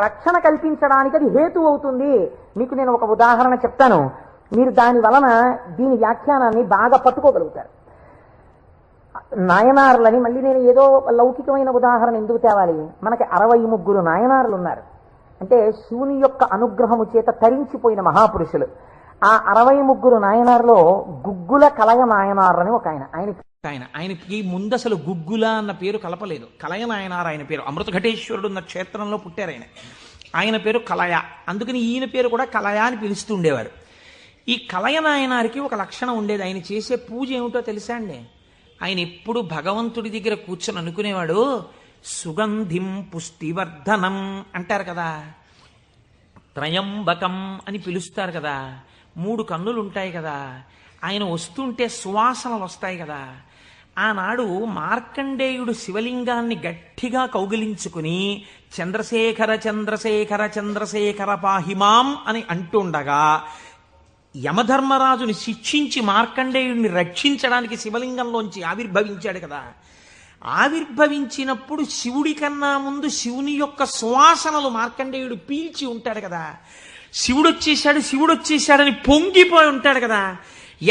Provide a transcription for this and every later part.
రక్షణ కల్పించడానికి అది హేతు అవుతుంది. మీకు నేను ఒక ఉదాహరణ చెప్తాను, మీరు దాని వలన దీని వ్యాఖ్యానాన్ని బాగా పట్టుకోగలుగుతారు. నాయనారులని మళ్ళీ నేను ఏదో లౌకికమైన ఉదాహరణ ఎందుకు తేవాలి, మనకి 63 నాయనారులు ఉన్నారు. అంటే శివుని యొక్క అనుగ్రహము చేత తరించిపోయిన మహాపురుషులు. ఆ 63 నాయనారులో గుగ్గుల కలయ నాయనారు అని ఒక ఆయనకి ముందు అసలు గుగ్గుల అన్న పేరు కలపలేదు. కలయ నాయనారు ఆయన పేరు. అమృతఘటేశ్వరుడు ఉన్న క్షేత్రంలో పుట్టారు ఆయన పేరు కలయ. అందుకని ఈయన పేరు కూడా కలయ అని పిలుస్తూ ఉండేవారు. ఈ కలయ నాయనారికి ఒక లక్షణం ఉండేది. ఆయన చేసే పూజ ఏమిటో తెలుసా అండి? ఆయన ఎప్పుడు భగవంతుడి దగ్గర కూర్చొని అనుకునేవాడు, సుగంధిం పుష్టివర్ధనం అంటారు కదా, త్రయంబకం అని పిలుస్తారు కదా, 3 కన్నులు ఉంటాయి కదా, ఆయన వస్తుంటే సువాసనలు వస్తాయి కదా. ఆనాడు మార్కండేయుడు శివలింగాన్ని గట్టిగా కౌగిలించుకుని చంద్రశేఖర చంద్రశేఖర చంద్రశేఖర పాహిమాం అని అంటుండగా యమధర్మరాజుని శిక్షించి మార్కండేయుడిని రక్షించడానికి శివలింగంలోంచి ఆవిర్భవించాడు కదా. ఆవిర్భవించినప్పుడు శివుడి కన్నా ముందు శివుని యొక్క సువాసనలు మార్కండేయుడు పీల్చి ఉంటాడు కదా. శివుడు వచ్చేశాడని పొంగిపోయి ఉంటాడు కదా.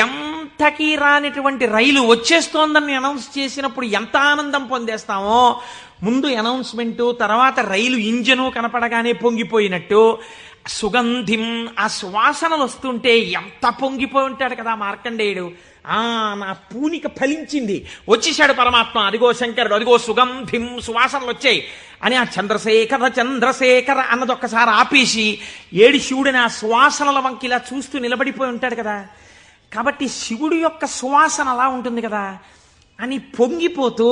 ఎంతకీ రానిటువంటి రైలు వచ్చేస్తోందని అనౌన్స్ చేసినప్పుడు ఎంత ఆనందం పొందేస్తామో, ముందు అనౌన్స్మెంటు తర్వాత రైలు ఇంజను కనపడగానే పొంగిపోయినట్టు సుగంధిం ఆ సువాసనలు వస్తుంటే ఎంత పొంగిపోయి ఉంటాడు కదా మార్కండేయుడు. నా పూనిక ఫలించింది, వచ్చేశాడు పరమాత్మ, అదిగో శంకరుడు, అదిగో సుగంధిం సువాసనలు వచ్చాయి అని ఆ చంద్రశేఖర చంద్రశేఖర అన్నది ఒక్కసారి ఆపేసి ఏడి శివుడిని ఆ సువాసనల వంకి ఇలా చూస్తూ నిలబడిపోయి ఉంటాడు కదా. కాబట్టి శివుడి యొక్క సువాసన అలా ఉంటుంది కదా అని పొంగిపోతూ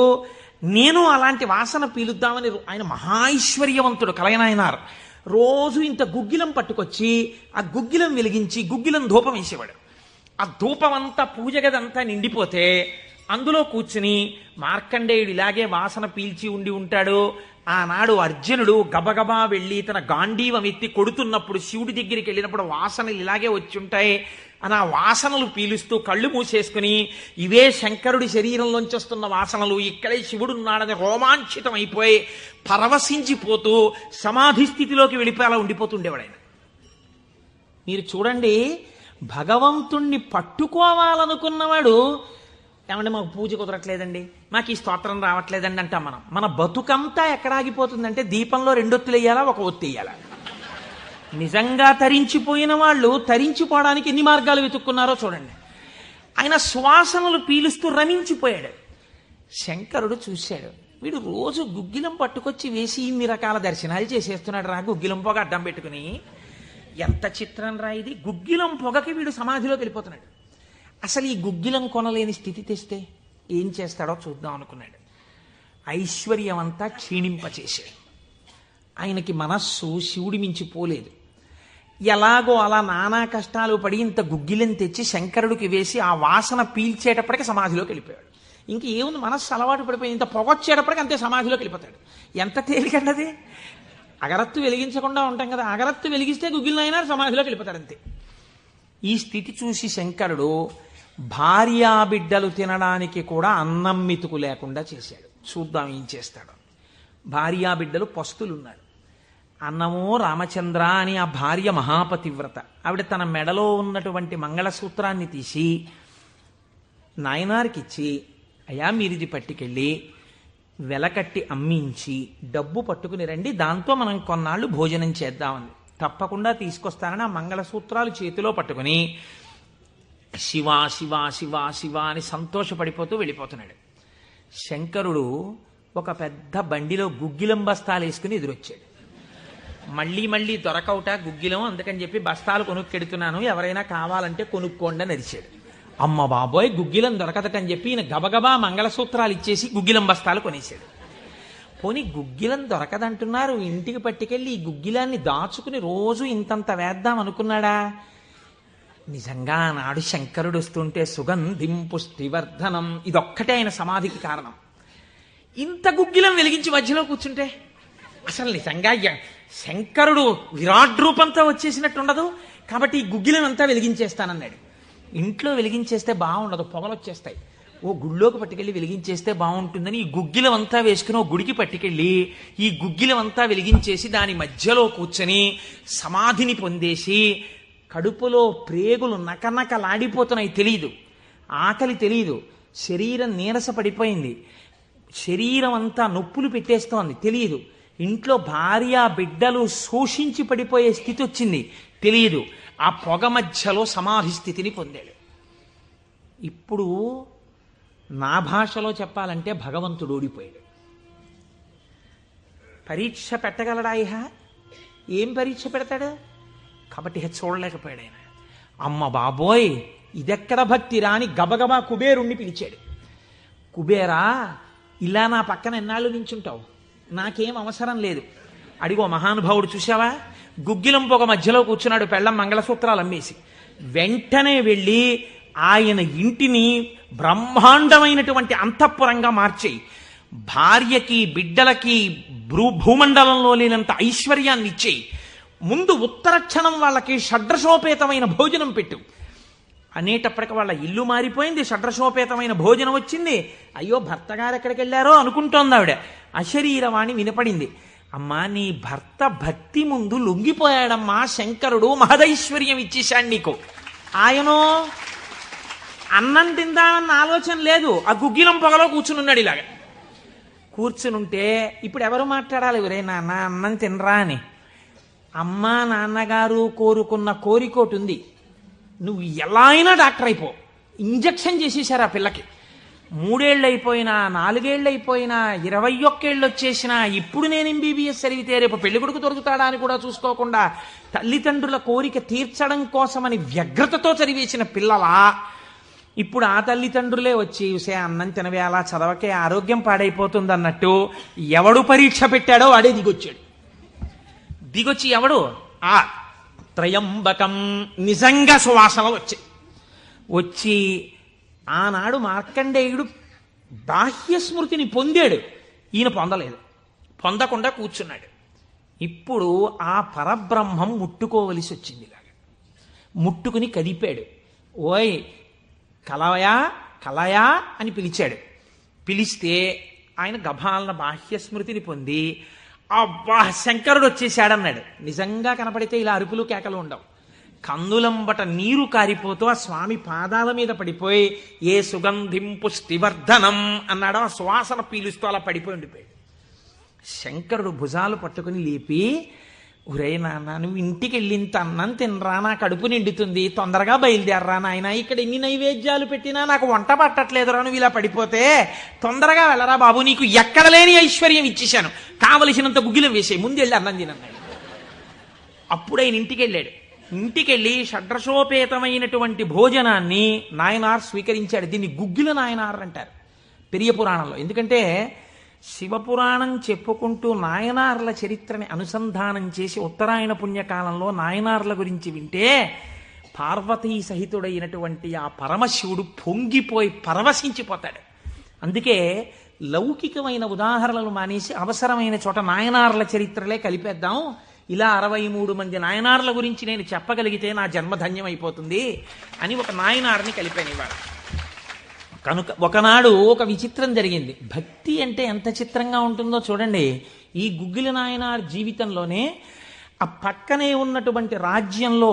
నేను అలాంటి వాసన పీలుద్దామని ఆయన మహాైశ్వర్యవంతుడు కలయనాయనారు. రోజు ఇంత గుగ్గిలం పట్టుకొచ్చి ఆ గుగ్గిలం వెలిగించి గుగ్గిలం ధూపం వేసేవాడు. ఆ ధూపం అంతా పూజ గదంతా నిండిపోతే అందులో కూర్చుని మార్కండేయుడు ఇలాగే వాసన పీల్చి ఉండి ఉంటాడు. ఆనాడు అర్జునుడు గబగబా వెళ్ళి తన గాంధీవం ఎత్తి కొడుతున్నప్పుడు శివుడి దగ్గరికి వెళ్ళినప్పుడు వాసనలు ఇలాగే వచ్చి ఉంటాయి అని ఆ వాసనలు పీలుస్తూ కళ్ళు మూసేసుకుని ఇవే శంకరుడి శరీరంలోంచి వస్తున్న వాసనలు, ఇక్కడే శివుడున్నాడని రోమాంచితం అయిపోయి పరవశించిపోతూ సమాధి స్థితిలోకి వెళ్ళిపోయేలా ఉండిపోతుండేవాడు ఆయన. మీరు చూడండి, భగవంతుణ్ణి పట్టుకోవాలనుకున్నవాడు ఏమంటే మాకు పూజ కుదరట్లేదండి, మాకు ఈ స్తోత్రం రావట్లేదండి అంటాం మనం. మన బతుకంతా ఎక్కడ ఆగిపోతుందంటే దీపంలో 2 ఒత్తులు వేయాలా, 1 ఒత్తి వేయాలా. నిజంగా తరించిపోయిన వాళ్ళు తరించిపోవడానికి ఎన్ని మార్గాలు వెతుక్కున్నారో చూడండి. ఆయన సువాసనలు పీలుస్తూ రమించిపోయాడు. శంకరుడు చూశాడు, వీడు రోజు గుగ్గిలం పట్టుకొచ్చి వేసి ఇన్ని రకాల దర్శనాలు చేసేస్తున్నాడు రా, గుగ్గిలం పొగ అడ్డం పెట్టుకుని. ఎంత చిత్రం రా ఇది, గుగ్గిలం పొగకి వీడు సమాధిలోకి వెళ్ళిపోతున్నాడు. అసలు ఈ గుగ్గిలం కొనలేని స్థితి తెస్తే ఏం చేస్తాడో చూద్దాం అనుకున్నాడు. ఐశ్వర్యం అంతా క్షీణింపచేశాడు. ఆయనకి మనస్సు శివుడి మించి పోలేదు. ఎలాగో అలా నానా కష్టాలు పడి ఇంత గుగ్గిలం తెచ్చి శంకరుడికి వేసి ఆ వాసన పీల్చేటప్పటికి సమాధిలోకి వెళ్ళిపోయాడు. ఇంక ఏముంది, మనస్సు అలవాటు పడిపోయింది. ఇంత పొగొచ్చేటప్పటికి అంతే సమాధిలోకి వెళ్ళిపోతాడు. ఎంత తేలికండది. అగరత్తు వెలిగించకుండా ఉంటాం కదా, అగరత్తు వెలిగిస్తే గుగ్గిలైనా సమాధిలోకి వెళ్ళిపోతాడు అంతే. ఈ స్థితి చూసి శంకరుడు భార్యాబిడ్డలు తినడానికి కూడా అన్నం మెతుకు లేకుండా చేశాడు. చూద్దాం ఏం చేస్తాడు. భార్యాబిడ్డలు పస్తులున్నారు. అన్నమో రామచంద్ర అని ఆ భార్య మహాపతివ్రత. ఆవిడ తన మెడలో ఉన్నటువంటి మంగళసూత్రాన్ని తీసి నాయనారికిచ్చి, అయ్యా మీరిది పట్టుకెళ్ళి వెలకట్టి అమ్మించి డబ్బు పట్టుకుని రండి, దాంతో మనం కొన్నాళ్ళు భోజనం చేద్దామని. తప్పకుండా తీసుకొస్తానని ఆ మంగళసూత్రాలు చేతిలో పట్టుకుని శివ శివ శివ శివ అని సంతోషపడిపోతూ వెళ్ళిపోతున్నాడు. శంకరుడు ఒక పెద్ద బండిలో గుగ్గిలం బస్తాలు వేసుకుని ఎదురొచ్చాడు. మళ్ళీ దొరకవుట గుగ్గిలం, అందుకని చెప్పి బస్తాలు కొనుక్కెడుతున్నాను, ఎవరైనా కావాలంటే కొనుక్కోండి అని అరిచాడు. అమ్మ బాబోయ్, గుగ్గిలం దొరకదటని చెప్పి ఈయన గబగబా మంగళసూత్రాలు ఇచ్చేసి గుగ్గిలం బస్తాలు కొనేశాడు. పోనీ గుగ్గిలం దొరకదంటున్నారు, ఇంటికి పట్టుకెళ్ళి ఈ గుగ్గిలాన్ని దాచుకుని రోజు ఇంతంత వేద్దాం అనుకున్నాడా? నిజంగా నాడు శంకరుడు వస్తుంటే సుగంధిం పుష్టివర్ధనం ఇదొక్కటే ఆయన సమాధికి కారణం. ఇంత గుగ్గిలం వెలిగించి మధ్యలో కూర్చుంటే అసలు నిజంగా శంకరుడు విరాట్ రూపంతో వచ్చేసినట్టు ఉండదు. కాబట్టి ఈ గుగ్గిలం అంతా వెలిగించేస్తానన్నాడు. ఇంట్లో వెలిగించేస్తే బాగుండదు, పొగలు వచ్చేస్తాయి. ఓ గుళ్ళోకి పట్టుకెళ్ళి వెలిగించేస్తే బాగుంటుందని ఈ గుగ్గిలమంతా వేసుకుని ఓ గుడికి పట్టుకెళ్ళి ఈ గుగ్గిలమంతా వెలిగించేసి దాని మధ్యలో కూర్చొని సమాధిని పొందేసి కడుపులో ప్రేగులు నకనకలాడిపోతున్నాయి, తెలియదు, ఆకలి తెలియదు, శరీరం నీరస పడిపోయింది, శరీరం అంతా నొప్పులు పెట్టేస్తోంది, తెలియదు, ఇంట్లో భార్య బిడ్డలు శోషించి పడిపోయే స్థితి వచ్చింది, తెలియదు. ఆ పొగ మధ్యలో సమాధి స్థితిని పొందాడు. ఇప్పుడు నా భాషలో చెప్పాలంటే భగవంతుడు ఓడిపోయాడు. పరీక్ష పెట్టగలడా ఇహ? ఏం పరీక్ష పెడతాడు? కాబట్టి ఇహ చూడలేకపోయాడు ఆయన. అమ్మ బాబోయ్, ఇదెక్కడ భక్తిరా అని గబగబా కుబేరుణ్ణి పిలిచాడు. కుబేరా, ఇలా నా పక్కన ఎన్నాళ్ళు నించుంటావు, నాకేం అవసరం లేదు. అడిగో మహానుభావుడు చూసావా, గుగ్గిలం పొగ మధ్యలో కూర్చున్నాడు, పెళ్ళం మంగళసూత్రాలు అమ్మేసి. వెంటనే వెళ్ళి ఆయన ఇంటిని బ్రహ్మాండమైనటువంటి అంతఃపురంగా మార్చేయి, భార్యకి బిడ్డలకి భూమండలంలో లేనంత ఐశ్వర్యాన్ని ఇచ్చేయి, ముందు ఉత్తర క్షణం వాళ్ళకి షడ్రసోపేతమైన భోజనం పెట్టు అనేటప్పటికి వాళ్ళ ఇల్లు మారిపోయింది, షడ్రసోపేతమైన భోజనం వచ్చింది. అయ్యో భర్త గారు ఎక్కడికి వెళ్ళారో అనుకుంటోంది ఆవిడ. అశరీరవాణి వినపడింది. అమ్మా, నీ భర్త భక్తి ముందు లొంగిపోయాడమ్మా, శంకరుడు మహదైశ్వర్యం ఇచ్చేశాడు నీకు. ఆయనో అన్నం తిందామన్న ఆలోచన లేదు, ఆ గుగ్గిలం పొగలో కూర్చునున్నాడు. ఇలాగా కూర్చునుంటే ఇప్పుడు ఎవరు మాట్లాడాలి? ఒరే నాన్న అన్నం తినరా అని. అమ్మా నాన్నగారు కోరుకున్న కోరికోటి ఉంది, నువ్వు ఎలా అయినా డాక్టర్ అయిపో. ఇంజక్షన్ చేసేశారు ఆ పిల్లకి. 3 ఏళ్ళు అయిపోయినా, 4 ఏళ్ళు అయిపోయినా, 21 ఏళ్ళు వచ్చేసినా, ఇప్పుడు నేను MBBS చదివితే రేపు పెళ్లి కొడుకు దొరుకుతాడా అని కూడా చూసుకోకుండా తల్లిదండ్రుల కోరిక తీర్చడం కోసమని వ్యగ్రతతో చదివేసిన పిల్లలా ఇప్పుడు ఆ తల్లిదండ్రులే వచ్చి చూసే అన్నం తినవే, అలా చదవకే, ఆరోగ్యం పాడైపోతుంది అన్నట్టు ఎవడు పరీక్ష పెట్టాడో వాడే దిగొచ్చాడు. దిగొచ్చి ఎవడు? ఆ త్రయంబకం నిజంగా సువాసనలు వచ్చి ఆనాడు మార్కండేయుడు బాహ్య స్మృతిని పొందాడు, ఈయన పొందలేదు, పొందకుండా కూర్చున్నాడు. ఇప్పుడు ఆ పరబ్రహ్మం ముట్టుకోవలసి వచ్చింది. ఇలాగా ముట్టుకుని కదిపాడు. ఓయ్ కలయా కలయా అని పిలిచాడు. పిలిస్తే ఆయన గభాలన బాహ్య స్మృతిని పొంది అబ్బా శంకరుడు వచ్చేసాడన్నాడు. నిజంగా కనపడితే ఇలా అరుపులు కేకలు ఉండవు. కన్నులంబట నీరు కారిపోతూ ఆ స్వామి పాదాల మీద పడిపోయి ఏ సుగంధిం పుష్టివర్ధనం అన్నాడు. ఆ సువాసన పీలుస్తూ అలా పడిపోయి ఉండిపోయాడు. శంకరుడు భుజాలు పట్టుకుని లేపి, ఒరే నాన్న, నువ్వు ఇంటికి వెళ్ళింత అన్నం తినరా, నా కడుపు నిండుతుంది, తొందరగా బయలుదేరరా నాయన, ఇక్కడ ఎన్ని నైవేద్యాలు పెట్టినా నాకు వంట పట్టట్లేదురా, నువ్వు ఇలా పడిపోతే తొందరగా వెళ్ళరా బాబు, నీకు ఎక్కడ లేని ఐశ్వర్యం ఇచ్చేశాను, కావలసినంత గుగ్గిలం వేసే, ముందు వెళ్ళి అన్నం తినన్నాడు. అప్పుడు ఆయన ఇంటికి వెళ్ళాడు. ఇంటికెళ్ళి షడ్రసోపేతమైనటువంటి భోజనాన్ని నాయనార్ స్వీకరించాడు. దీన్ని గుగ్గిల నాయనార్ అంటారు పెరియ పురాణంలో. ఎందుకంటే శివపురాణం చెప్పుకుంటూ నాయనార్ల చరిత్రని అనుసంధానం చేసి ఉత్తరాయణ పుణ్యకాలంలో నాయనార్ల గురించి వింటే పార్వతీ సహితుడైనటువంటి ఆ పరమశివుడు పొంగిపోయి పరవశించిపోతాడు. అందుకే లౌకికమైన ఉదాహరణలు మానేసి అవసరమైన చోట నాయనార్ల చరిత్రలే కలిపేద్దాం. ఇలా 63 మంది నాయనార్ల గురించి నేను చెప్పగలిగితే నా జన్మధన్యం అయిపోతుంది అని ఒక నాయనార్ని కలిపాను ఇవాళ. కనుక ఒకనాడు ఒక విచిత్రం జరిగింది. భక్తి అంటే ఎంత చిత్రంగా ఉంటుందో చూడండి. ఈ గుగ్గిల నాయనార్ జీవితంలోనే ఆ పక్కనే ఉన్నటువంటి రాజ్యంలో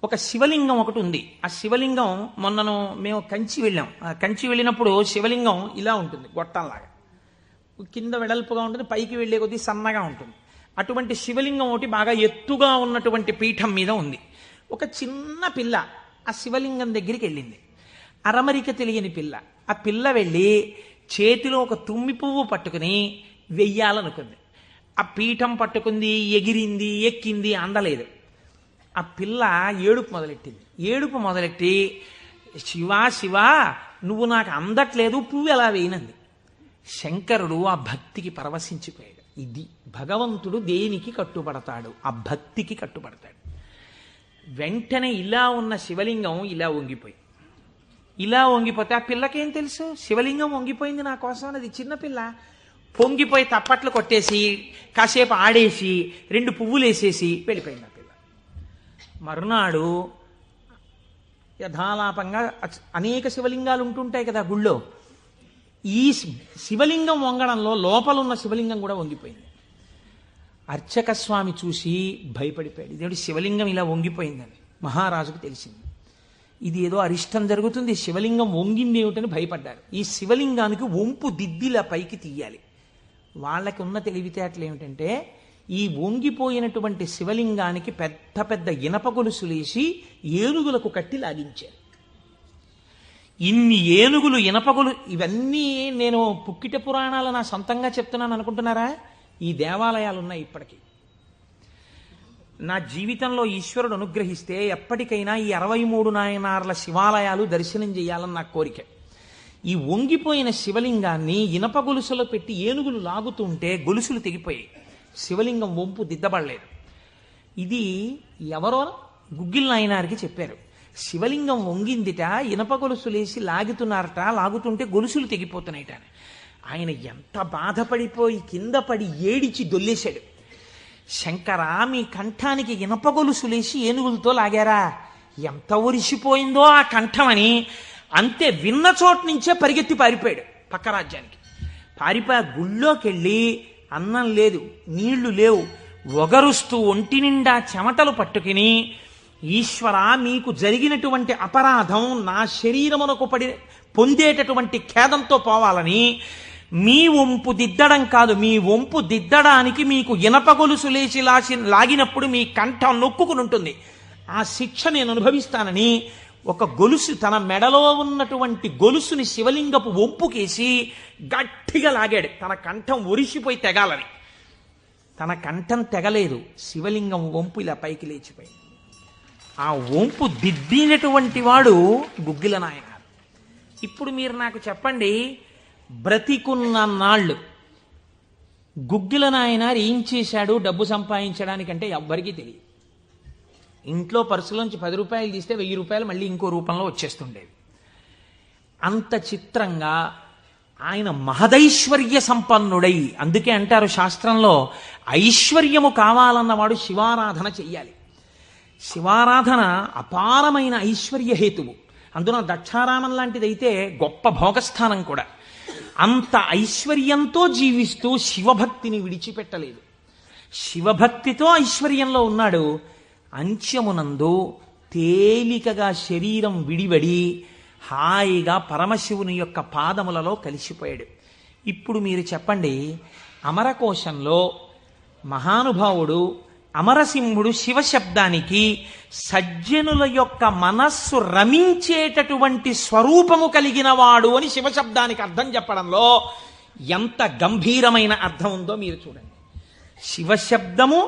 ఒక శివలింగం ఒకటి ఉంది. ఆ శివలింగం మొన్నను మేము కంచి వెళ్ళాం. ఆ కంచి వెళ్ళినప్పుడు శివలింగం ఇలా ఉంటుంది, గొట్టంలాగా కింద వెడల్పుగా ఉంటుంది, పైకి వెళ్ళే కొద్దీ సన్నగా ఉంటుంది. అటువంటి శివలింగం ఒకటి బాగా ఎత్తుగా ఉన్నటువంటి పీఠం మీద ఉంది. ఒక చిన్న పిల్ల ఆ శివలింగం దగ్గరికి వెళ్ళింది. అరమరిక తెలియని పిల్ల. ఆ పిల్ల వెళ్ళి చేతిలో ఒక తుమ్మి పువ్వు పట్టుకుని వెయ్యాలనుకుంది. ఆ పీఠం పట్టుకుంది, ఎగిరింది, ఎక్కింది, అందలేదు. ఆ పిల్ల ఏడుపు మొదలెట్టింది. ఏడుపు మొదలెట్టి, శివా శివా నువ్వు నాకు అందట్లేదు, పువ్వు ఎలా వేయనంది. శంకరుడు ఆ భక్తికి పరవశించిపోయాడు. ఇది భగవంతుడు దేనికి కట్టుబడతాడు? ఆ భక్తికి కట్టుబడతాడు. వెంటనే ఇలా ఉన్న శివలింగం ఇలా వంగిపోతే ఆ పిల్లకేం తెలుసు? శివలింగం వంగిపోయింది నా కోసం అన్నది. చిన్నపిల్ల పొంగిపోయి తప్పట్లు కొట్టేసి కాసేపు ఆడేసి 2 పువ్వులు వేసేసి వెళ్ళిపోయింది ఆ పిల్ల. మరునాడు యథాలాపంగా అనేక శివలింగాలు ఉంటుంటాయి కదా గుళ్ళో. ఈ శివలింగం వంగడంలో లోపలున్న శివలింగం కూడా వంగిపోయింది. అర్చక స్వామి చూసి భయపడిపోయాడు. ఇదేంటి శివలింగం ఇలా వంగిపోయిందని మహారాజుకు తెలిసింది. ఇది ఏదో అరిష్టం జరుగుతుంది, శివలింగం వంగింది ఏమిటని భయపడ్డారు. ఈ శివలింగానికి వంపు దిద్దిలా పైకి తీయాలి. వాళ్ళకి ఉన్న తెలివితేటలు ఏమిటంటే ఈ వంగిపోయినటువంటి శివలింగానికి పెద్ద పెద్ద ఇనప గొలుసులేసి ఏనుగులకు కట్టి లాగించారు. ఇన్ని ఏనుగులు ఇనపగొలు, ఇవన్నీ నేను పుక్కిట పురాణాలు నా సొంతంగా చెప్తున్నాను అనుకుంటున్నారా? ఈ దేవాలయాలు ఉన్నాయి ఇప్పటికీ. నా జీవితంలో ఈశ్వరుడు అనుగ్రహిస్తే ఎప్పటికైనా ఈ 63 నాయనార్ల శివాలయాలు దర్శనం చేయాలని నా కోరిక. ఈ వంగిపోయిన శివలింగాన్ని ఇనప గొలుసులో పెట్టి ఏనుగులు లాగుతుంటే గొలుసులు తెగిపోయాయి. శివలింగం వంపు దిద్దబడలేదు. ఇది ఎవరో గుగ్గిల్ నాయనారికి చెప్పారు. శివలింగం వంగిందిట, ఇనప గొలుసులేసి లాగుతున్నారట, లాగుతుంటే గొలుసులు తెగిపోతున్నాయిట. ఆయన ఎంత బాధపడిపోయి కింద పడి ఏడిచి దొల్లేశాడు. శంకరా, మీ కంఠానికి ఇనప గొలుసులేసి ఏనుగులతో లాగారా? ఎంత ఒరిసిపోయిందో ఆ కంఠం అని. అంతే, విన్న చోటు నుంచే పరిగెత్తి పారిపోయాడు పక్క రాజ్యానికి. పారిపోయి గుళ్ళోకి వెళ్ళి అన్నం లేదు, నీళ్లు లేవు, ఒగరుస్తూ ఒంటి నిండా చెమటలు పట్టుకుని, ఈశ్వర, మీకు జరిగినటువంటి అపరాధం నా శరీరమునకు పొందేటటువంటి ఖేదంతో పోవాలని మీ వంపు దిద్దడం కాదు, మీ వంపు దిద్దడానికి మీకు ఇనప గొలుసు లేచి లాగినప్పుడు మీ కంఠం నొక్కుకుని ఉంటుంది, ఆ శిక్ష నేను అనుభవిస్తానని ఒక గొలుసు, తన మెడలో ఉన్నటువంటి గొలుసుని శివలింగపు వంపుకేసి గట్టిగా లాగాడు. తన కంఠం ఒరిసిపోయి తెగాలని. తన కంఠం తెగలేదు, శివలింగం వంపు ఇలా పైకి లేచిపోయింది. ఆ వంపు దిద్దినటువంటి వాడు గుగ్గిల నాయనారు. ఇప్పుడు మీరు నాకు చెప్పండి, బ్రతికున్న నాళ్ళు గుగ్గిల నాయనారు ఏం చేశాడు డబ్బు సంపాదించడానికంటే ఎవ్వరికీ తెలియదు. ఇంట్లో పర్సులోంచి 10 రూపాయలు తీస్తే 1000 రూపాయలు మళ్ళీ ఇంకో రూపంలో వచ్చేస్తుండేవి. అంత చిత్రంగా ఆయన మహదైశ్వర్య సంపన్నుడై, అందుకే అంటారు శాస్త్రంలో, ఐశ్వర్యము కావాలన్నవాడు శివారాధన చెయ్యాలి. శివారాధన అపారమైన ఐశ్వర్య హేతువు. అందున దక్షారామం లాంటిదైతే గొప్ప భోగస్థానం కూడా. అంత ఐశ్వర్యంతో జీవిస్తూ శివభక్తిని విడిచిపెట్టలేదు. శివభక్తితో ఐశ్వర్యంలో ఉన్నాడు. అంత్యమునందు తేలికగా శరీరం విడివడి హాయిగా పరమశివుని యొక్క పాదములలో కలిసిపోయాడు. ఇప్పుడు మీరు చెప్పండి, అమరకోశంలో మహానుభావుడు అమరసింహుడు శివశబ్దానికి సజ్జనుల యొక్క మనస్సు రమించేటటువంటి స్వరూపము కలిగిన వాడు అని శివశబ్దానికి అర్థం చెప్పడంలో ఎంత గంభీరమైన అర్థం ఉందో మీరు చూడండి. శివశబ్దము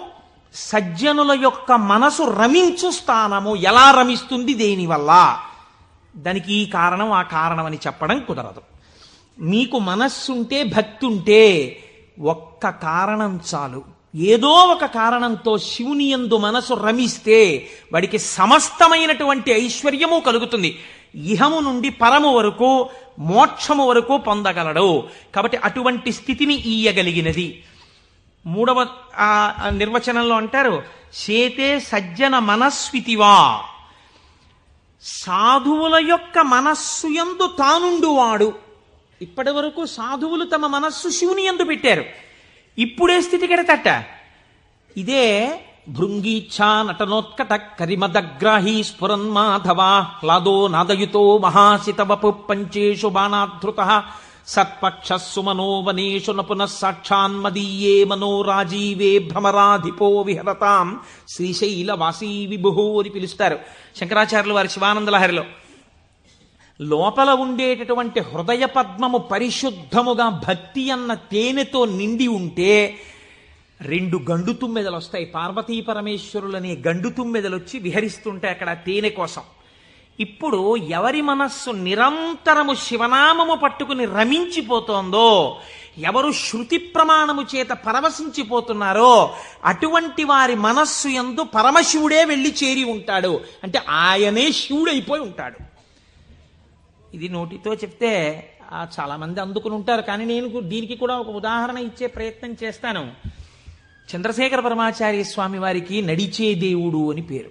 సజ్జనుల యొక్క మనసు రమించు స్థానము. ఎలా రమిస్తుంది, దేనివల్ల? దానికి ఈ కారణం ఆ కారణం అని చెప్పడం కుదరదు. మీకు మనస్సుంటే, భక్తి ఉంటే ఒక్క కారణం చాలు. ఏదో ఒక కారణంతో శివుని యందు మనసు రమిస్తే వాడికి సమస్తమైనటువంటి ఐశ్వర్యము కలుగుతుంది. ఇహము నుండి పరము వరకు, మోక్షము వరకు పొందగలడు. కాబట్టి అటువంటి స్థితిని ఇయ్యగలిగినది. 3వ నిర్వచనంలో అంటారు, చేతే సజ్జన మనస్వితివా. సాధువుల యొక్క మనస్సు యందు తానుండువాడు. ఇప్పటి వరకు సాధువులు తమ మనస్సు శివుని యందు పెట్టారు. ఇప్పుడే స్థితి కెడతట. ఇదే భృంగీచ్ఛా నటనోత్కట కరిమదగ్రాహీ స్ఫురన్మాధవా లాదో నాదయుతో మహాసితవపు పంచేషు బాణాధృత సత్పక్షస్సు మనోవనేషు నపునః సాక్షాన్మదీయే మనోరాజీవే భ్రమరాధిపో విహరతాం శ్రీశైలవాసీ విభుః అని పిలుస్తారు శంకరాచార్యులు వారి శివానందలహరిలో. లోపల ఉండేటటువంటి హృదయ పద్మము పరిశుద్ధముగా భక్తి అన్న తేనెతో నిండి ఉంటే 2 గండు తుమ్మెదలు వస్తాయి. పార్వతీ పరమేశ్వరులనే గండు తుమ్మెదలు వచ్చి విహరిస్తుంటే అక్కడ తేనె కోసం. ఇప్పుడు ఎవరి మనస్సు నిరంతరము శివనామము పట్టుకుని రమించిపోతోందో, ఎవరు శృతి ప్రమాణము చేత పరవశించిపోతున్నారో అటువంటి వారి మనస్సు యందు పరమశివుడే వెళ్ళి చేరి ఉంటాడు. అంటే ఆయనే శివుడైపోయి ఉంటాడు. ఇది నోటితో చెప్తే చాలా మంది అందుకుని ఉంటారు. కానీ నేను దీనికి కూడా ఒక ఉదాహరణ ఇచ్చే ప్రయత్నం చేస్తాను. చంద్రశేఖర పరమాచార్య స్వామి వారికి నడిచే దేవుడు అని పేరు.